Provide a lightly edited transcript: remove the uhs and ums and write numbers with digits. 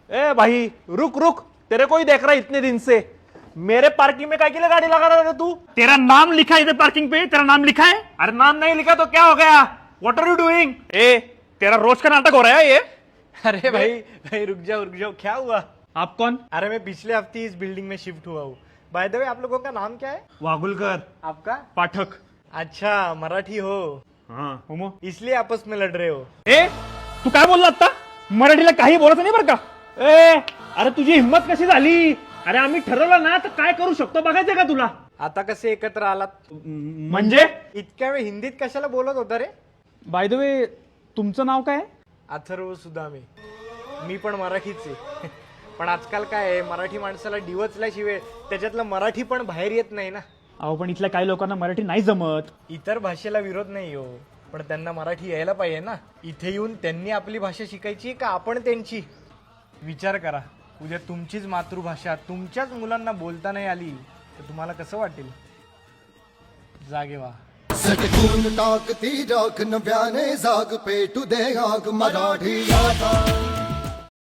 ए भाई रुक रुक, तेरे को ही देख रहा है इतने दिन से। मेरे पार्किंग में काय के लिए गाड़ी लगा रहा है तू? तेरा नाम लिखा है इधर पार्किंग पे, तेरा नाम लिखा है। अरे नाम नहीं लिखा तो क्या हो गया? What are you doing? ए तेरा रोज का नाटक हो रहा है ये। अरे भाई रुक जाओ, क्या हुआ? आप कौन? अरे मैं पिछले हफ्ते इस बिल्डिंग में शिफ्ट हुआ हूँ। बाय द वे आप लोगों का नाम क्या है? वागुलकर। आपका? पाठक। अच्छा, मराठी हो, हाँ होमो। इसलिए आपस में लड़ रहे हो। ए तू काय बोलला आता? मराठीला काही बोलायचं नाही बरं का। ए अरे तुझी हिम्मत कशी झाली? अरे आम्ही ठरवलं ना तर काय करू शकतो बघायचं का तुला? आता कसे एकत्र आलात? म्हणजे इतक्या वेळ हिंदीत कशाला बोलत होता रे? बाय द वे तुमचं नाव काय? अथर्व सुदामे. मी पण मराठीच आहे. पण आजकाल काय आहे, मराठी माणसाला डिवचल्याशिवाय त्याच्यातलं मराठी पण बाहेर येत नाही ना. अहो पण इथल्या काही लोकांना मराठी नाही जमत. इतर भाषेला विरोध नाही हो, पण त्यांना मराठी यायला पाहिजे ना. इथे येऊन त्यांनी आपली भाषा शिकायची का आपण त्यांची? विचार करा, उद्या तुमचीच मातृभाषा तुमच्याच मुलांना बोलता नाही आली तर तुम्हाला कसं वाटेल? जागे व्हा. सटकून टाकती राख नव्याने जाग पेटू दे आग मराठी आता.